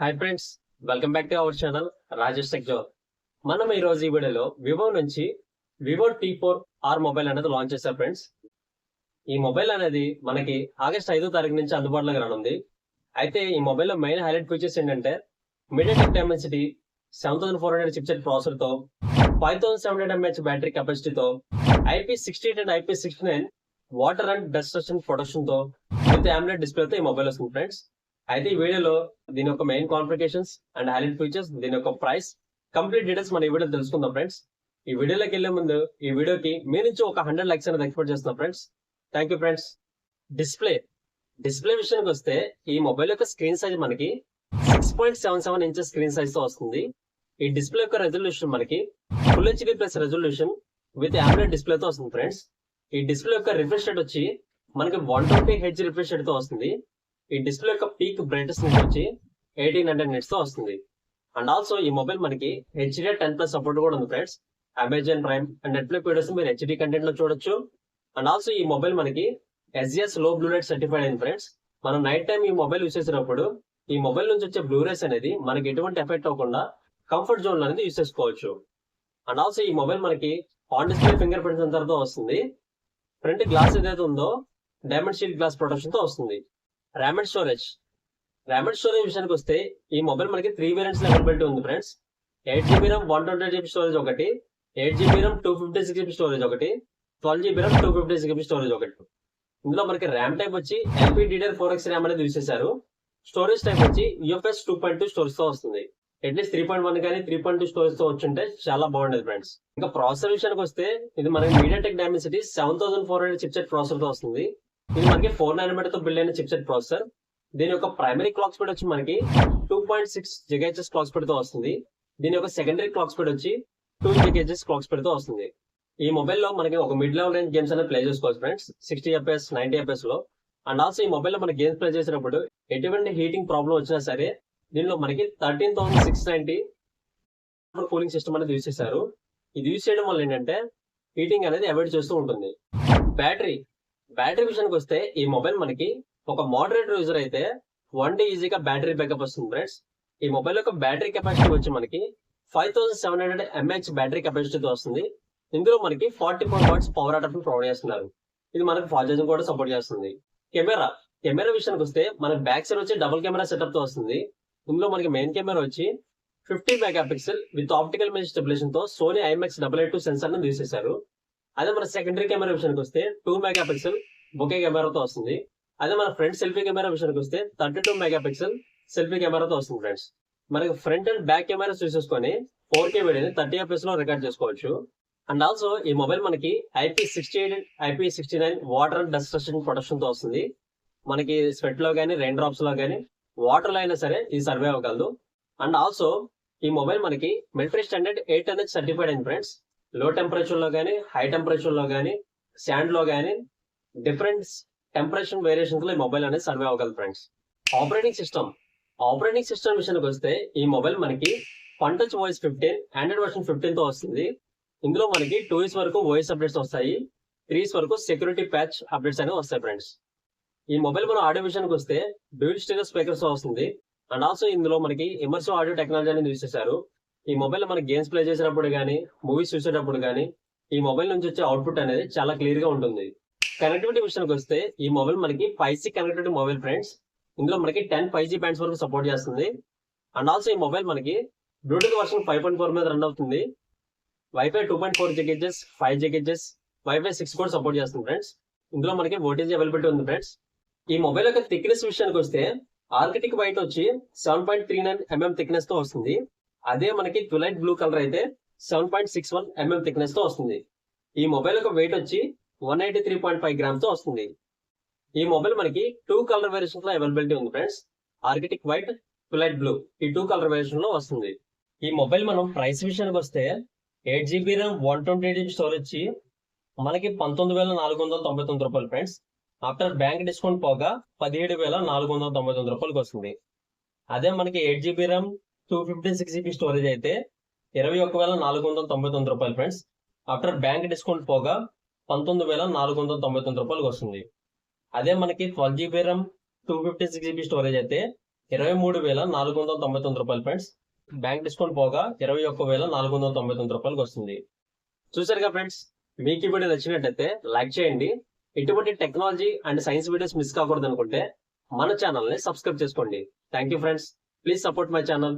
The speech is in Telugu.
Hi friends, welcome back to our channel Rajesh tech zone. మనం ఈ రోజు ఈ వీడియోలో వివో నుంచి వివో T4R మొబైల్ అనేది లాంచ్ చేశారు ఫ్రెండ్స్. ఈ మొబైల్ అనేది మనకి ఆగస్ట్ 5వ తారీఖు నుంచి అందుబాటులోకి రానుంది. అయితే ఈ మొబైల్ లో మెయిన్ హైలైట్ ఫీచర్స్ ఏంటంటే MediaTek Dimensity 7400 చిప్సెట్ ప్రాసెసర్ తో 5700 mAh బ్యాటరీ కెపాసిటీతో IP68 and IP69 water and dust resistant protection తో విత్ AMOLED డిస్ప్లే తో ఈ మొబైల్ వస్తుంది ఫ్రెండ్స్. అయితే ఈ వీడియోలో దీని యొక్క main configurations and highlight features, దీని యొక్క ప్రైస్, కంప్లీట్ డీటెయిల్స్ మన ఈ వీడియో తెలుసుకుందాం ఫ్రెండ్స్. ఈ వీడియోలోకి వెళ్లే ముందు ఈ వీడియోకి మీ నుంచి ఒక 100 లైక్స్ అనేది ఎక్స్పెక్ట్ చేస్తున్నాం friends. Thank you friends. Display విషయానికి వస్తే ఈ మొబైల్ యొక్క స్క్రీన్ సైజ్ మనకి 6.77 ఇంచెస్ స్క్రీన్ సైజ్ తో వస్తుంది. ఈ డిస్ప్లే యొక్క రెజల్యూషన్ మనకి full HD plus resolution with AMOLED display తో వస్తుంది ఫ్రెండ్స్. ఈ డిస్ప్లే యొక్క రిఫ్రెష్ రేట్ వచ్చి మనకి 120 Hz రిఫ్రెష్ రేట్ తో వస్తుంది. ఈ డిస్ప్లే యొక్క పీక్ బ్రైట్నెస్ వచ్చి 1800 nits తో వస్తుంది. అండ్ ఆల్సో ఈ మొబైల్ మనకి HDR10+ సపోర్ట్ కూడా ఉంది friends. Amazon prime and Netflix videos మీరు హెచ్డి కంటెంట్ లో చూడొచ్చు. అండ్ ఆల్సో ఈ మొబైల్ మనకి SGS లో బ్లూ లైట్ సర్టిఫైడ్ అయింది ఫ్రెండ్స్. మనం నైట్ టైం ఈ మొబైల్ యూస్ చేసినప్పుడు ఈ మొబైల్ నుంచి వచ్చే బ్లూ రేస్ అనేది మనకి ఎటువంటి ఎఫెక్ట్ అవ్వకుండా కంఫర్ట్ జోన్ అనేది యూస్ చేసుకోవచ్చు. అండ్ ఆల్సో ఈ మొబైల్ మనకి on display finger print censor తో వస్తుంది. ఫ్రంట్ గ్లాస్ ఏదైతే ఉందో డైమండ్ షీల్డ్ గ్లాస్ ప్రొటెక్షన్ తో వస్తుంది. ర్యామ్ అండ్ స్టోరేజ్ విషయానికి వస్తే ఈ మొబైల్ మనకి 3 వేరియంట్స్ అవైలబిలిటీ ఉంది friends. 8GB RAM 128GB storage ఒకటి, 8GB RAM 256GB స్టోరేజ్ ఒకటి, 12GB RAM 256GB స్టోరేజ్ ఒకటి. ఇందులో మనకి ర్యామ్ టైప్ వచ్చి LPDDR4X ర్యామ్ అనేది యూస్ చేశారు. స్టోరేజ్ టైప్ వచ్చి UFS 2.2 స్టోరేజ్ తో వస్తుంది. అట్లీస్ట్ 3.1 కానీ 3.2 స్టోరేజ్ తో వచ్చుంటే చాలా బాగుండేది ఫ్రెండ్స్. ఇంకా ప్రాసెసర్ విషయానికి వస్తే ఇది మనకి MediaTek Dimensity 7400 చిప్సెట్ ప్రాసెసర్ తో వస్తుంది. ఇది మనకి 4nm తో బిల్డ్ అయిన చిప్సెట్ ప్రాసెసర్. దీని యొక్క ప్రైమరీ క్లాక్ స్పీడ్ వచ్చి మనకి 2.6 GHz క్లాక్ స్పీడ్ తో వస్తుంది. దీని యొక్క సెకండరీ క్లాక్ స్పీడ్ వచ్చి 2 GHz క్లాక్ స్పీడ్ తో వస్తుంది. ఈ మొబైల్ లో మనకి ఒక మిడ్ లెవెల్ రేంజ్ గేమ్స్ అనేది ప్లే చేసుకోవచ్చు ఫ్రెండ్స్, 60 FPS 90 FPS లో. అండ్ ఆల్సో ఈ మొబైల్ లో మన గేమ్స్ ప్లే చేసినప్పుడు ఎటువంటి హీటింగ్ ప్రాబ్లం వచ్చినా సరే దీనిలో మనకి 13690 కూలింగ్ సిస్టమ్ అనేది యూస్ చేశారు. ఇది యూస్ చేయడం వల్ల ఏంటంటే హీటింగ్ అనేది అవాయిడ్ చేస్తూ ఉంటుంది. బ్యాటరీ విషయానికి వస్తే ఈ మొబైల్ మనకి ఒక మోడరేట్ యూజర్ అయితే 1 day ఈజీగా బ్యాటరీ బ్యాకప్ వస్తుంది ఫ్రెండ్స్. ఈ మొబైల్ యొక్క బ్యాటరీ కెపాసిటీ వచ్చి మనకి 5700 mAh బ్యాటరీ కెపాసిటీతో వస్తుంది. ఇందులో మనకి 44 watts పవర్ అడాప్టర్ ప్రొవైడ్ చేస్తున్నారు. ఇది మనకి ఫాస్ట్ ఛార్జింగ్ కూడా సపోర్ట్ చేస్తుంది. కెమెరా విషయానికి వస్తే మన బ్యాక్ సైడ్ వచ్చి డబుల్ కెమెరా సెటప్ తో వస్తుంది. ఇందులో మనకి మెయిన్ కెమెరా వచ్చి 50 megapixel with optical image stabilisation తో సోనీ IMX882 సెన్సార్ ని యూస్ చేశారు. అదే మన సెకండరీ కెమెరా విషయానికి వస్తే 2 మెగాపిక్సెల్ బొకే కెమెరాతో వస్తుంది. అదే మన ఫ్రంట్ సెల్ఫీ కెమెరా విషయానికి వస్తే 32 మెగాపిక్సెల్ సెల్ఫీ కెమెరాతో వస్తుంది ఫ్రెండ్స్. మనకి front and back cameras use చేసుకొని 4K వీడియోని 30 FPS లో రికార్డ్ చేసుకోవచ్చు. అండ్ ఆల్సో ఈ మొబైల్ మనకి IP68 IP69 water and dust resistant protection తో వస్తుంది. మనకి స్వెట్ లో గానీ రెయిన్ డ్రాప్స్ లో గానీ వాటర్ లో అయినా సరే ఇది సర్వే అవ్వగలదు. అండ్ ఆల్సో ఈ మొబైల్ మనకి మిలిటరీ స్టాండర్డ్ 8NH సర్టిఫైడ్ అయింది ఫ్రెండ్స్. లో టెంపరేచర్ లో గానీ హై టెంపరేచర్ లో గానీ శాండ్ లో గానీ డిఫరెంట్ టెంపరేచర్ వేరియేషన్స్ లో ఈ మొబైల్ అనేది సర్వే అవ్వగలదు ఫ్రెండ్స్. ఆపరేటింగ్ సిస్టమ్ విషయానికి వస్తే ఈ మొబైల్ మనకి ఫన్టచ్ OS 15 ఆండ్రాయిడ్ వర్షన్ 15 తో వస్తుంది. ఇందులో మనకి 2 years వరకు OS అప్డేట్స్ వస్తాయి, 3 years వరకు సెక్యూరిటీ ప్యాచ్ అప్డేట్స్ అనేవి వస్తాయి ఫ్రెండ్స్. ఈ మొబైల్ మన ఆడియో విషయానికి వస్తే డ్యూయల్ స్టీరియో స్పీకర్స్ తో వస్తుంది. అండ్ ఆల్సో ఇందులో మనకి ఇమర్సివ్ ఆడియో టెక్నాలజీ అనేది యూస్ చేశారు. ఈ మొబైల్ మన గేమ్స్ ప్లే చేసేటప్పుడు కానీ మూవీస్ చూసేటప్పుడు కానీ ఈ మొబైల్ నుంచి వచ్చే అవుట్పుట్ అనేది చాలా క్లియర్ గా ఉంటుంది. కనెక్టివిటీ విషయానికి వస్తే ఈ మొబైల్ మనకి 5G కనెక్టివిటీ మొబైల్ ఫ్రెండ్స్. ఇందులో మనకి 10 5G బ్యాండ్స్ వరకు సపోర్ట్ చేస్తుంది. అండ్ ఆల్సో ఈ మొబైల్ మనకి బ్లూటూత్ వర్షన్ 5.4 మీద రన్ అవుతుంది. వైఫై 2.4 GHz 5 GHz వైఫై 6 కూడా సపోర్ట్ చేస్తుంది ఫ్రెండ్స్. ఇందులో మనకి ఓటీజీ అవైలబిలిటీ ఉంది ఫ్రెండ్స్. ఈ మొబైల్ యొక్క థిక్నెస్ విషయానికి వస్తే ఆర్కిటిక్ వైట్ వచ్చి 7.39 mm థిక్నెస్ తో వస్తుంది. అదే మనకి ట్విలైట్ బ్లూ కలర్ అయితే 7.61 mm థిక్నెస్ తో వస్తుంది. ఈ మొబైల్ యొక్క వెయిట్ వచ్చి 183.5 grams తో వస్తుంది. ఈ మొబైల్ మనకి 2 కలర్ వేరియేషన్స్ లో అవైలబిలిటీ ఉంది friends. Arctic white, twilight blue ఈ 2 కలర్ వేరియేషన్ లో వస్తుంది. ఈ మొబైల్ మనం ప్రైస్ విషయానికి వస్తే 8GB RAM 128GB స్టోరేజ్ మనకి 19,499 రూపాయలు ఫ్రెండ్స్. ఆఫ్టర్ బ్యాంక్ డిస్కౌంట్ పోగా 17,499 రూపాయలకి వస్తుంది. అదే మనకి 8GB RAM 256GB స్టోరేజ్ అయితే 21,499 రూపాయలు ఫ్రెండ్స్. ఆఫ్టర్ బ్యాంక్ డిస్కౌంట్ పోగా 19,499 రూపాయలకి వస్తుంది. అదే మనకి 12GB RAM 256GB స్టోరేజ్ అయితే 23,499 ఫ్రెండ్స్. బ్యాంక్ డిస్కౌంట్ పోగా 21,499 వస్తుంది. చూసారుగా ఫ్రెండ్స్, మీకు ఈ వీడియో నచ్చినట్లయితే లైక్ చేయండి. ఇటువంటి technology and science videos miss కాకూడదు అనుకుంటే మన ఛానల్ ని సబ్స్క్రైబ్ చేసుకోండి. Thank you friends. Please support my channel.